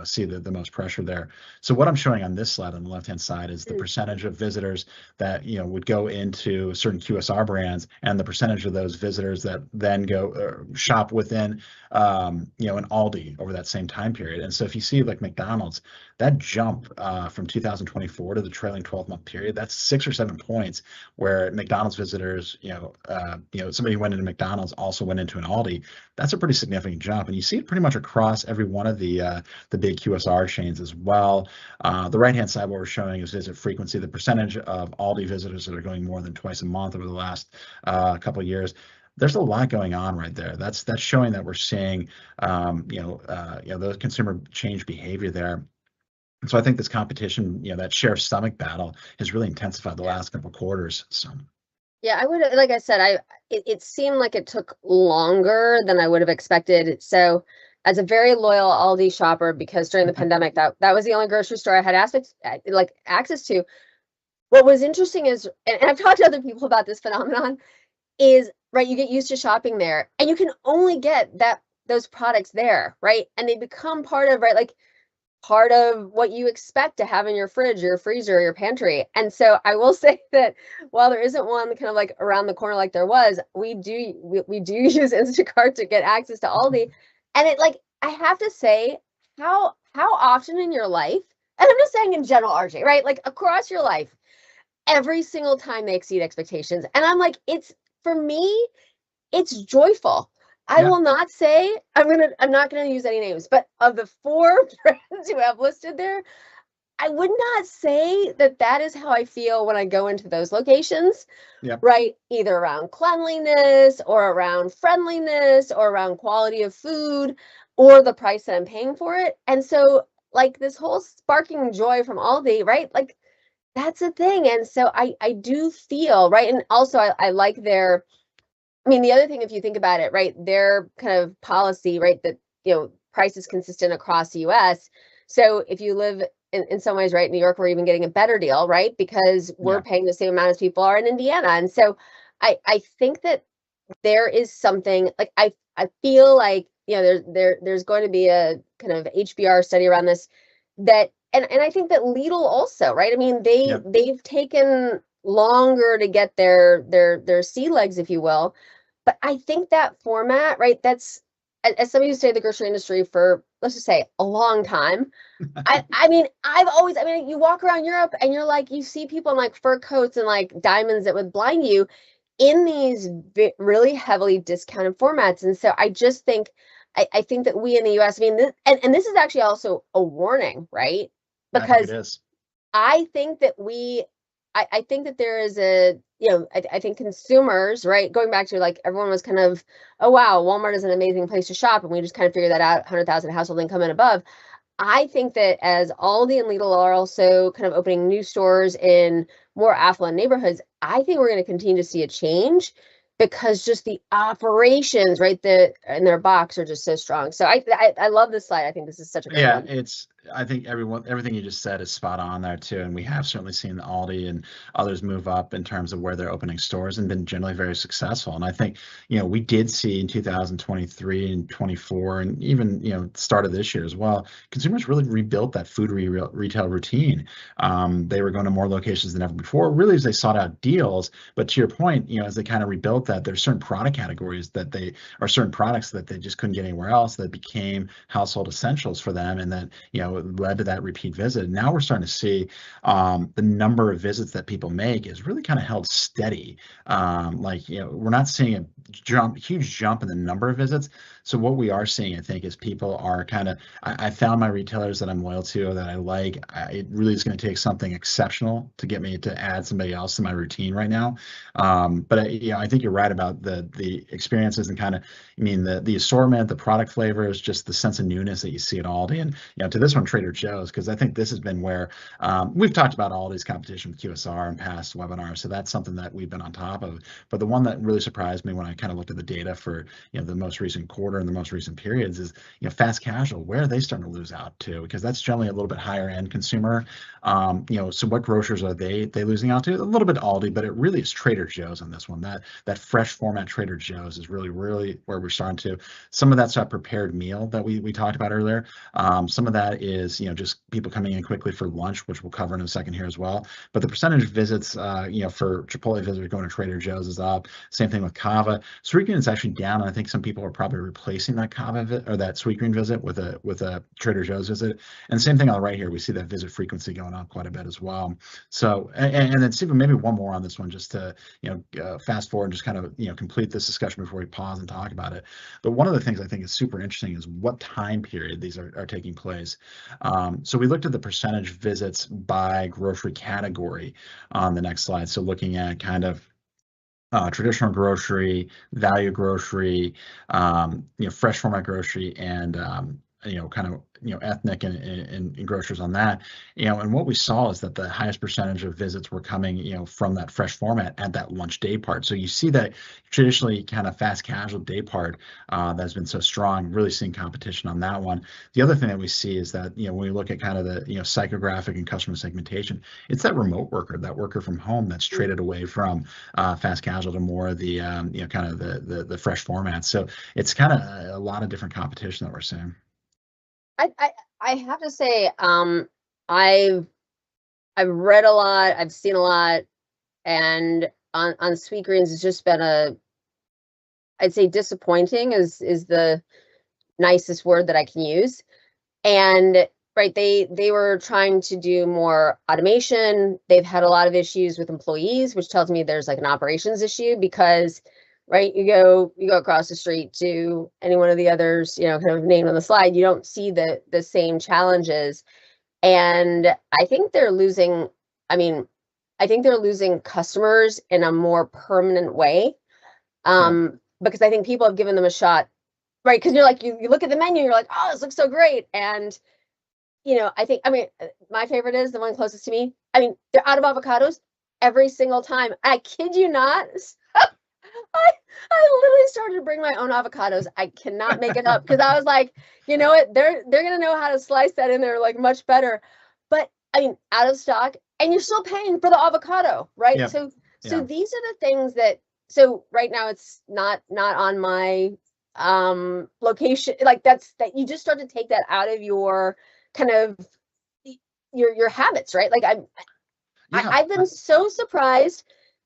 see the most pressure there. So what I'm showing on this slide on the left-hand side is the percentage of visitors that, would go into certain QSR brands, and the percentage of those visitors that then go shop within, an Aldi over that same time period. And so if you see like McDonald's, that jump from 2024 to the trailing 12-month period, that's 6 or 7 points, where McDonald's visitors, somebody who went into McDonald's also went into an Aldi. That's a pretty significant jump, and you see it pretty much across every one of the big QSR chains as well. The right-hand side, what we're showing is visit frequency, the percentage of Aldi visitors that are going more than twice a month over the last couple of years. There's a lot going on right there. That's showing that we're seeing, the consumer change behavior there. And so I think this competition, that share of stomach battle has really intensified the last couple of quarters. So. Yeah, I would, like I said, it seemed like it took longer than I would have expected. So as a very loyal Aldi shopper, because during the pandemic, that was the only grocery store I had access to. What was interesting is, and I've talked to other people about this phenomenon, is, right, you get used to shopping there and you can only get those products there, right? And they become part of, right, like part of what you expect to have in your fridge, your freezer, your pantry. And so I will say that while there isn't one kind of like around the corner like there was, we do use Instacart to get access to Aldi. And it, like, I have to say, how often in your life, and I'm just saying in general, RJ, right? Like across your life, every single time they exceed expectations. And I'm like, for me, it's joyful. I will not say, I'm not gonna use any names, but of the 4 brands who have listed there, I would not say that is how I feel when I go into those locations, right? Either around cleanliness or around friendliness or around quality of food or the price that I'm paying for it. And so like this whole sparking joy from Aldi, right? Like that's a thing. And so I do feel, right? And also I like I mean, the other thing, if you think about it, right, their kind of policy, right, that, price is consistent across the US. So if you live in some ways, right, New York, we're even getting a better deal, right, because we're paying the same amount as people are in Indiana. And so I think that there is something, like, I feel like, there's going to be a kind of HBR study around this that, and I think that Lidl also, right, I mean, they've taken longer to get their sea legs, if you will. But I think that format, right, that's, as somebody who stayed in the grocery industry for, let's just say, a long time, I mean, you walk around Europe and you're like, you see people in like fur coats and like diamonds that would blind you in these really heavily discounted formats. And so I just think, I think that we in the US, I mean, and this is actually also a warning, right? Because I think that I think that there is I think consumers, right, going back to like everyone was kind of, oh, wow, Walmart is an amazing place to shop. And we just kind of figured that out, 100,000 household income and above. I think that as Aldi and Lidl are also kind of opening new stores in more affluent neighborhoods, I think we're going to continue to see a change because just the operations right in their box are just so strong. So I love this slide. I think this is such a great one. I think everything you just said is spot on there too. And we have certainly seen Aldi and others move up in terms of where they're opening stores and been generally very successful. And I think, we did see in 2023 and 24 and even, start of this year as well, consumers really rebuilt that food retail routine. They were going to more locations than ever before, really as they sought out deals. But to your point, as they kind of rebuilt that, there's certain product categories certain products that they just couldn't get anywhere else that became household essentials for them. And then, it led to that repeat visit. Now we're starting to see the number of visits that people make is really kind of held steady. We're not seeing a huge jump in the number of visits. So what we are seeing, I think, is people are kind of, I found my retailers that I'm loyal to, that I like. It really is going to take something exceptional to get me to add somebody else to my routine right now. But I think you're right about the experiences and kind of, the assortment, the product flavors, just the sense of newness that you see at Aldi. And to this one, Trader Joe's, because I think this has been where we've talked about Aldi's competition with QSR in past webinars. So that's something that we've been on top of. But the one that really surprised me when I kind of looked at the data for the most recent quarter and the most recent periods is fast casual. Where are they starting to lose out to? Because that's generally a little bit higher end consumer. So what grocers are they losing out to? A little bit Aldi, but it really is Trader Joe's on this one. That fresh format Trader Joe's is really where we're starting to. Some of that's that prepared meal that we talked about earlier. Some of that is just people coming in quickly for lunch, which we'll cover in a second here as well. But the percentage of visits for Chipotle visitors going to Trader Joe's is up. Same thing with Cava. Sweetgreen is actually down, and I think some people are probably replacing that Cava or that Sweetgreen visit with a Trader Joe's visit. And same thing on the right here, we see that visit frequency going up quite a bit as well. So and then Stephen, maybe one more on this one, just to fast forward and just kind of complete this discussion before we pause and talk about it. But one of the things I think is super interesting is what time period these are taking place. So we looked at the percentage visits by grocery category on the next slide. So looking at kind of traditional grocery, value grocery, fresh format grocery, and kind of ethnic and grocers on that, and what we saw is that the highest percentage of visits were coming from that fresh format at that lunch day part. So you see that traditionally kind of fast casual day part that's been so strong, really seeing competition on that one. The other thing that we see is that when we look at kind of the psychographic and customer segmentation, it's that remote worker, that worker from home that's traded away from fast casual to more of the kind of the fresh format. So it's kind of a lot of different competition that we're seeing. I have to say, I've read a lot, I've seen a lot, and on Sweetgreens, it's just been I'd say disappointing is the nicest word that I can use. And right, they were trying to do more automation. They've had a lot of issues with employees, which tells me there's like an operations issue because right, you go across the street to any one of the others, kind of named on the slide, you don't see the same challenges. And I think they're losing, I think they're losing customers in a more permanent way. Because I think people have given them a shot, right? Because you're like, you look at the menu, you're like, oh, this looks so great. And, my favorite is the one closest to me. They're out of avocados every single time. I kid you not. I literally started to bring my own avocados. I cannot make it up because I was like, you know what? They're gonna know how to slice that in there like much better. But out of stock, and you're still paying for the avocado, right? Yep. So these are the things that. So right now it's not on my location. Like that you just start to take that out of your kind of your habits, right? Like I've been so surprised.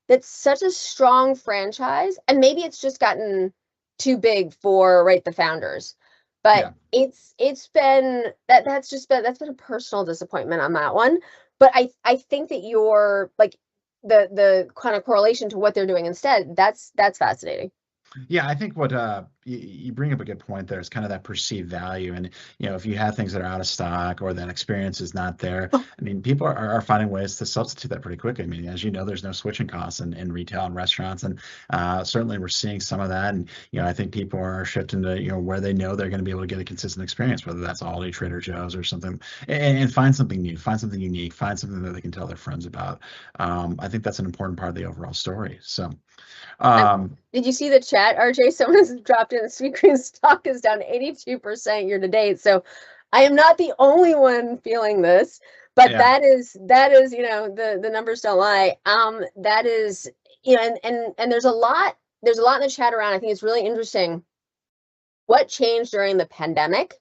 That's such a strong franchise, and maybe it's just gotten too big for the founders. But it's been that's been a personal disappointment on that one. But I think that you're like the kind of correlation to what they're doing instead. That's fascinating. Yeah, I think what you bring up a good point there. It's kind of that perceived value. And, if you have things that are out of stock or that experience is not there, I mean, people are finding ways to substitute that pretty quickly. I mean, as you know, there's no switching costs in retail and restaurants. And certainly we're seeing some of that. And, I think people are shifting to, where they know they're going to be able to get a consistent experience, whether that's Aldi, Trader Joe's or something, and find something new, find something unique, find something that they can tell their friends about. I think that's an important part of the overall story. So, did you see the chat, RJ? Someone has dropped in the Sweetgreen stock is down 82% year to date. So I am not the only one feeling this, but that is, the numbers don't lie. That is, and there's a lot in the chat around. I think it's really interesting what changed during the pandemic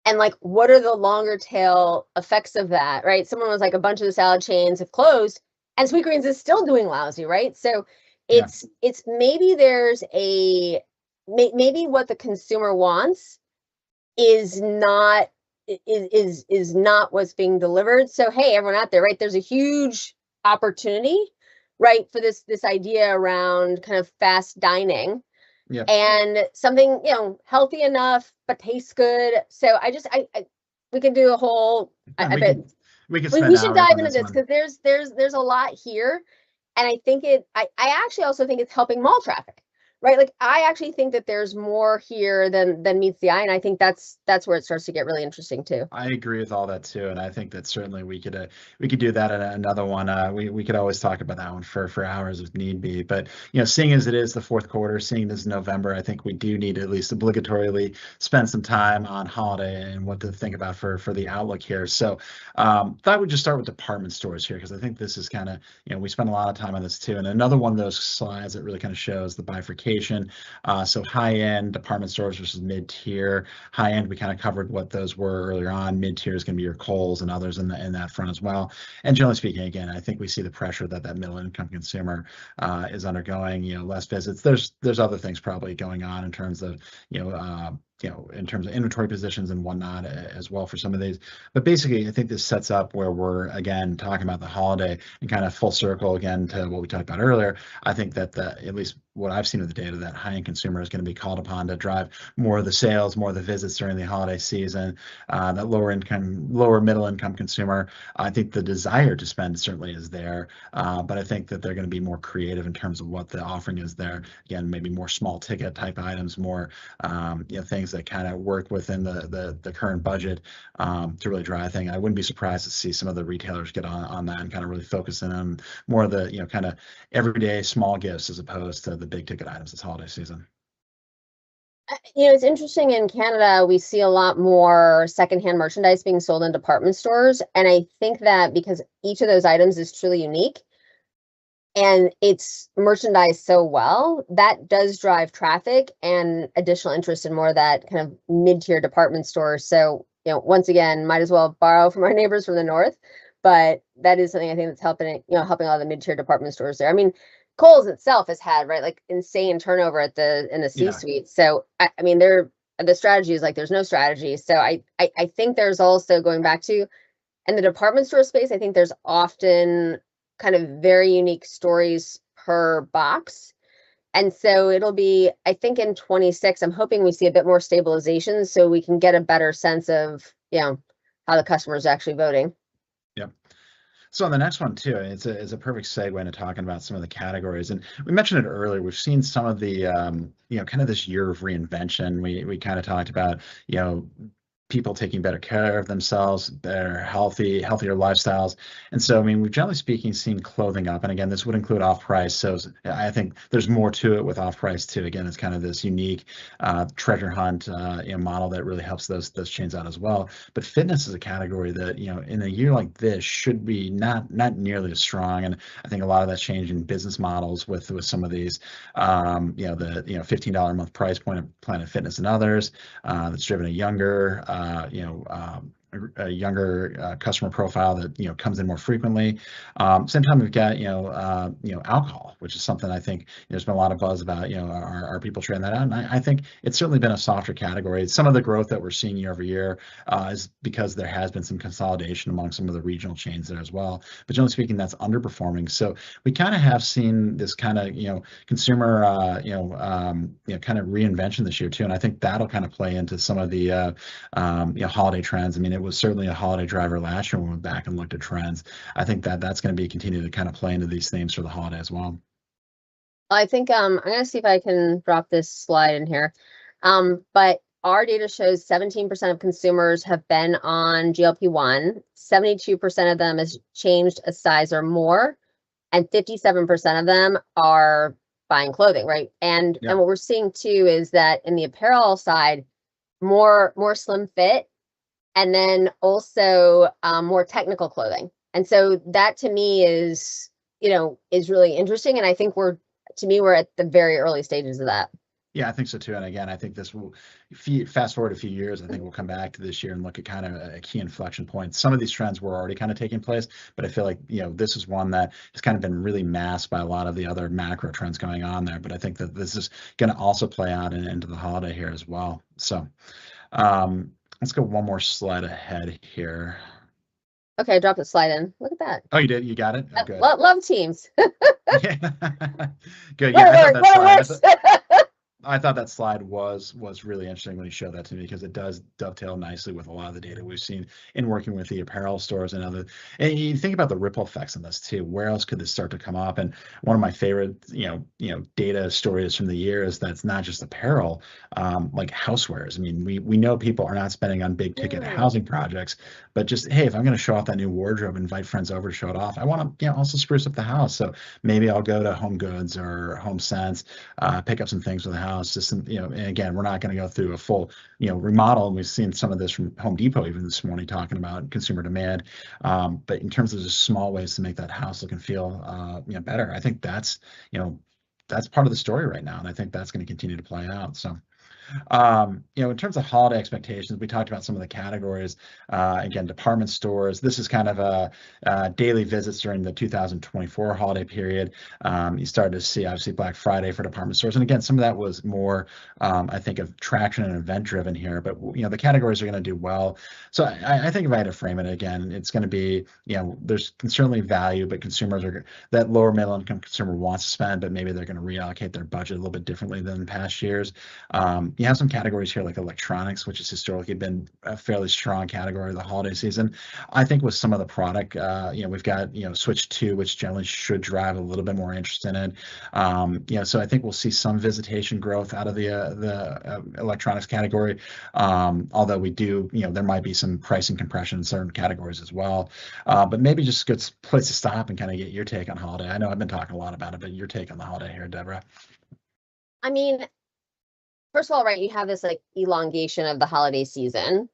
and like, what are the longer tail effects of that, right? Someone was like, a bunch of the salad chains have closed and Sweetgreens is still doing lousy, right? So it's maybe there's maybe what the consumer wants is not what's being delivered. So hey, everyone out there, right? There's a huge opportunity, right, for this idea around kind of fast dining. Yeah. And something, healthy enough but tastes good. So we could do a whole. I bet we should dive into this because there's a lot here. And I think I actually also think it's helping mall traffic, right? Like I actually think that there's more here than meets the eye. And I think that's where it starts to get really interesting too. I agree with all that too. And I think that certainly we could do that in another one. We could always talk about that one for hours if need be. But, seeing as it is the fourth quarter, seeing this November, I think we do need to at least obligatorily spend some time on holiday and what to think about for the outlook here. So thought we'd just start with department stores here, because I think this is kind of, we spend a lot of time on this too. And another one of those slides that really kind of shows the bifurcation. So high-end department stores versus mid-tier. High-end, we kind of covered what those were earlier on. Mid-tier is going to be your Kohl's and others in that front as well. And generally speaking, again, I think we see the pressure that middle-income consumer is undergoing. Less visits. There's other things probably going on in terms of in terms of inventory positions and whatnot as well for some of these. But basically, I think this sets up where we're, again, talking about the holiday and kind of full circle again to what we talked about earlier. I think that at least what I've seen of the data, that high-end consumer is going to be called upon to drive more of the sales, more of the visits during the holiday season. That lower middle income consumer, I think the desire to spend certainly is there, but I think that they're going to be more creative in terms of what the offering is there. Again, maybe more small ticket type items, more things that kind of work within the current budget to really drive things. I wouldn't be surprised to see some of the retailers get on that and kind of really focus in on more of the kind of everyday small gifts as opposed to the big ticket items this holiday season. It's interesting, in Canada, we see a lot more secondhand merchandise being sold in department stores. And I think that because each of those items is truly unique and it's merchandised so well, that does drive traffic and additional interest in more of that kind of mid-tier department stores. So, once again, might as well borrow from our neighbors from the north, but that is something I think that's helping a lot of the mid-tier department stores there. I mean, Kohl's itself has had, right, like insane turnover in the C-suite. So I mean, the strategy is like there's no strategy. So I think there's also, going back to, in the department store space, I think there's often kind of very unique stories per box. And so it'll be, I think in 26, I'm hoping we see a bit more stabilization so we can get a better sense of, how the customer is actually voting. Yep. So on the next one too, it's a perfect segue into talking about some of the categories. And we mentioned it earlier. We've seen some of the, kind of this year of reinvention. We kind of talked about, people taking better care of themselves, their healthier lifestyles. And so, I mean, we've generally speaking seen clothing up. And again, this would include off-price. So I think there's more to it with off-price too. Again, it's kind of this unique treasure hunt model that really helps those chains out as well. But fitness is a category that, in a year like this should be not nearly as strong. And I think a lot of that's changing business models with some of these, the $15 a month price point of Planet Fitness and others that's driven a younger, a younger customer profile that comes in more frequently. Same time, we've got alcohol, which is something I think there's been a lot of buzz about. Are people trading that out? And I think it's certainly been a softer category. Some of the growth that we're seeing year over year is because there has been some consolidation among some of the regional chains there as well. But generally speaking, that's underperforming. So we kind of have seen this kind of consumer kind of reinvention this year too, and I think that'll kind of play into some of the holiday trends. I mean, it was certainly a holiday driver last year when we went back and looked at trends. I think that's going to be continue to kind of play into these themes for the holiday as well. I think I'm going to see if I can drop this slide in here. But our data shows 17% of consumers have been on GLP-1, 72% of them has changed a size or more, and 57% of them are buying clothing, right? And what we're seeing too is that in the apparel side, more slim fit, and then also more technical clothing. And so that to me is really interesting. And I think we're at the very early stages of that. Yeah, I think so too. And again, I think this will fast forward a few years. I think we'll come back to this year and look at kind of a key inflection point. Some of these trends were already kind of taking place, but I feel like, this is one that has kind of been really masked by a lot of the other macro trends going on there. But I think that this is going to also play out into the holiday here as well. So let's go one more slide ahead here. Okay, I dropped the slide in. Look at that. Oh, you did? You got it? Oh, good. Love Teams. Good. Yeah, I thought that slide was really interesting when you showed that to me, because it does dovetail nicely with a lot of the data we've seen in working with the apparel stores and other. And you think about the ripple effects on this too. Where else could this start to come up? And one of my favorite, data stories from the year is that it's not just apparel, like housewares. I mean, we know people are not spending on big ticket housing projects, but just, hey, if I'm going to show off that new wardrobe, invite friends over to show it off, I want to also spruce up the house. So maybe I'll go to Home Goods or Home Sense, pick up some things for the house. Just and again, we're not going to go through a full remodel, and we've seen some of this from Home Depot even this morning talking about consumer demand. But in terms of just small ways to make that house look and feel better, I think that's part of the story right now, and I think that's going to continue to play out. So. In terms of holiday expectations, we talked about some of the categories. Again, department stores. This is kind of daily visits during the 2024 holiday period. You started to see obviously Black Friday for department stores, and again, some of that was more, I think, of traction and event driven here. But the categories are going to do well. So I think if I had to frame it again, it's going to be there's certainly value, but consumers that lower middle income consumer wants to spend, but maybe they're going to reallocate their budget a little bit differently than past years. You have some categories here like electronics, which has historically been a fairly strong category of the holiday season. I think with some of the product, we've got Switch 2, which generally should drive a little bit more interest in it. So I think we'll see some visitation growth out of the electronics category. Although we do, there might be some pricing compression in certain categories as well. But maybe just a good place to stop and kind of get your take on holiday. I know I've been talking a lot about it, but your take on the holiday here, Deborah. I mean, first of all, right, you have this like elongation of the holiday season.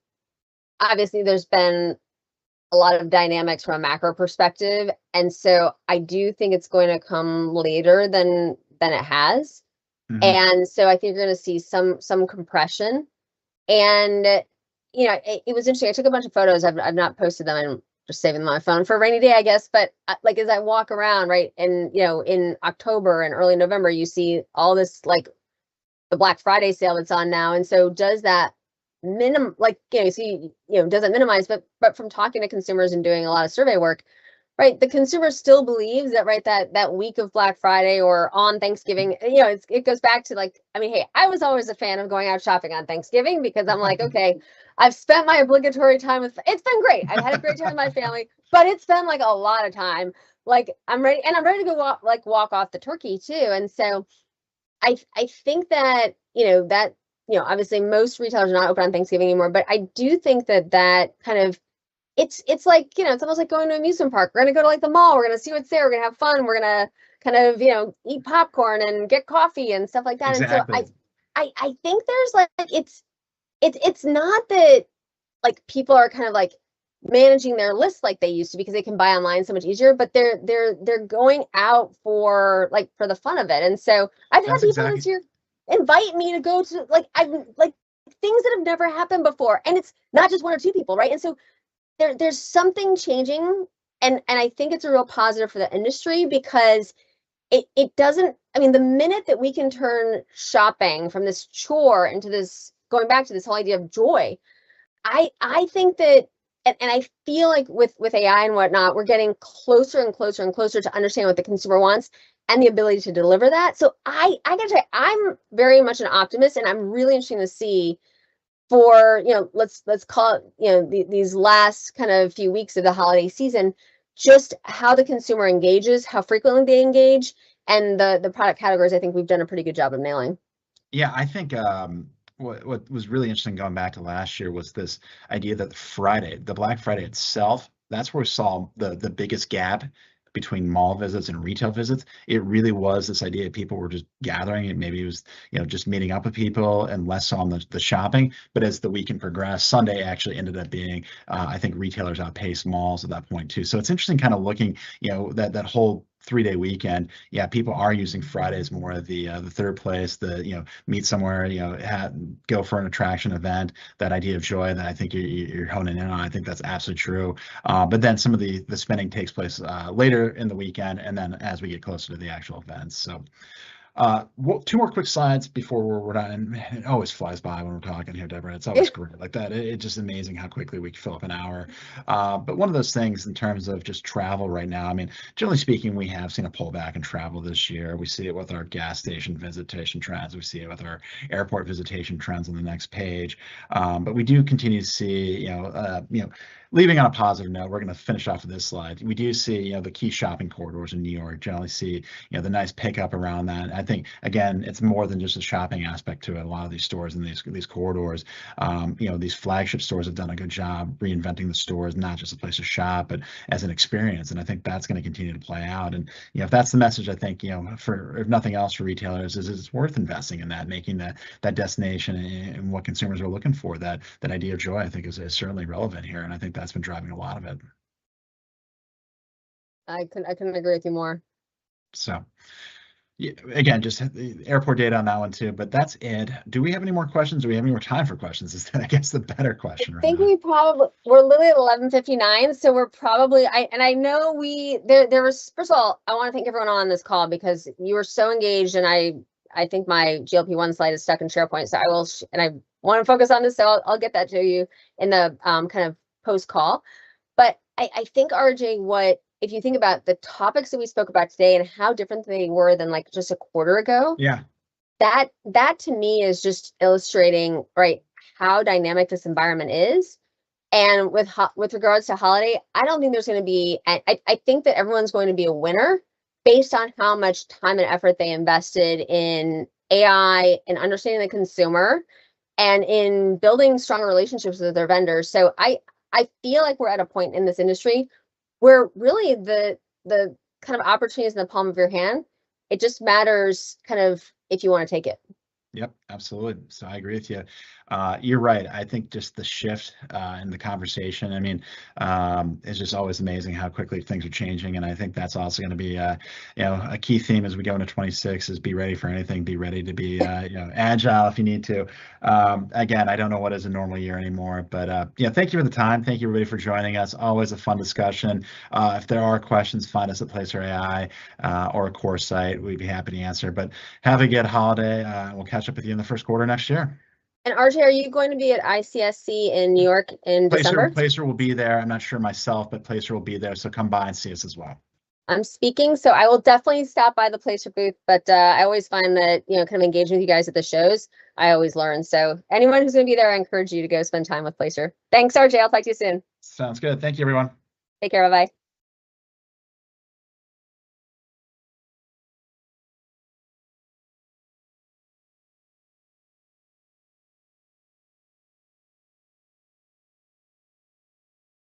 Obviously, there's been a lot of dynamics from a macro perspective. And so I do think it's going to come later than it has. Mm-hmm. And so I think you're going to see some compression. And, it was interesting. I took a bunch of photos. I've not posted them. I'm just saving them on my phone for a rainy day, I guess. But like as I walk around, right, and, in October and early November, you see all this like the Black Friday sale that's on now. And so does that does it minimize, but from talking to consumers and doing a lot of survey work, right, the consumer still believes that, right, that week of Black Friday or on Thanksgiving, it goes back to like, I mean, hey, I was always a fan of going out shopping on Thanksgiving because I'm like, okay, I've spent my obligatory time it's been great. I've had a great time with my family, but it's been like a lot of time. Like I'm ready to go walk off the turkey too. And so I think that, obviously most retailers are not open on Thanksgiving anymore, but I do think that kind of, it's like, it's almost like going to an amusement park. We're going to go to like the mall. We're going to see what's there. We're going to have fun. We're going to kind of, eat popcorn and get coffee and stuff like that. Exactly. And so I think there's like, it's not that like people are kind of like managing their lists like they used to because they can buy online so much easier, but they're going out for the fun of it. And so I've had people this year invite me to go to I'm like things that have never happened before. And it's not just one or two people, right? And so there's something changing. And I think it's a real positive for the industry because it doesn't, I mean, the minute that we can turn shopping from this chore into this, going back to this whole idea of joy, I think that, and I feel like with AI and whatnot, we're getting closer and closer and closer to understanding what the consumer wants and the ability to deliver that. So I gotta say, I'm very much an optimist, and I'm really interested to see for, let's call it, these last kind of few weeks of the holiday season, just how the consumer engages, how frequently they engage, and the product categories. I think we've done a pretty good job of nailing. Yeah, I think what was really interesting going back to last year was this idea that the Black Friday itself, that's where we saw the biggest gap between mall visits and retail visits. It really was this idea of people were just gathering, and maybe it was just meeting up with people and less on the shopping. But as the weekend progressed, Sunday actually ended up being I think retailers outpaced malls at that point too. So it's interesting kind of looking that whole 3-day weekend. Yeah, people are using Fridays more of the third place, meet somewhere, go for an attraction event, that idea of joy that I think you're honing in on. I think that's absolutely true. But then some of the spending takes place later in the weekend, and then as we get closer to the actual events. So two more quick slides before we're done. And man, it always flies by when we're talking here, Deborah. It's always great like that. It's just amazing how quickly we can fill up an hour. But one of those things in terms of just travel right now, I mean, generally speaking, we have seen a pullback in travel this year. We see it with our gas station visitation trends. We see it with our airport visitation trends on the next page. But we do continue to see, leaving on a positive note, we're going to finish off with this slide. We do see, the key shopping corridors in New York generally see, the nice pickup around that. I think, again, it's more than just a shopping aspect to it. A lot of these stores in these corridors, these flagship stores have done a good job reinventing the stores, not just a place to shop, but as an experience. And I think that's going to continue to play out. And, if that's the message, I think, for if nothing else for retailers, is it's worth investing in that, making that destination and what consumers are looking for. That idea of joy, I think, is certainly relevant here. And I think that's been driving a lot of it. I couldn't agree with you more. So, yeah, again, just the airport data on that one too, but that's it. Do we have any more questions? Do we have any more time for questions? Is that, I guess, the better question? I think we're literally at 11:59, so we're probably, I know there was, first of all, I want to thank everyone on this call because you were so engaged, and I think my GLP-1 slide is stuck in SharePoint, so I will, and I want to focus on this, so I'll get that to you in the kind of post-call. But I think, RJ, if you think about the topics that we spoke about today and how different they were than like just a quarter ago, yeah, that to me is just illustrating, right, how dynamic this environment is. And with regards to holiday, I don't think there's going to be, I think that everyone's going to be a winner based on how much time and effort they invested in AI and understanding the consumer and in building stronger relationships with their vendors. So I feel like we're at a point in this industry where really the kind of opportunity is in the palm of your hand. It just matters kind of if you want to take it. Yep, absolutely. So I agree with you. You're right. I think just the shift in the conversation, I mean, it's just always amazing how quickly things are changing. And I think that's also going to be, a key theme as we go into 26 is be ready for anything, be ready to be, agile if you need to. Again, I don't know what is a normal year anymore, but thank you for the time. Thank you everybody for joining us. Always a fun discussion. If there are questions, find us at Placer.ai or Coresight. We'd be happy to answer, but have a good holiday. We'll catch up with you in the first quarter next year. And RJ, are you going to be at ICSC in New York in December? Placer will be there. I'm not sure myself, but Placer will be there. So come by and see us as well. I'm speaking, so I will definitely stop by the Placer booth, but I always find that, kind of engaging with you guys at the shows, I always learn. So anyone who's going to be there, I encourage you to go spend time with Placer. Thanks, RJ. I'll talk to you soon. Sounds good. Thank you, everyone. Take care. Bye-bye.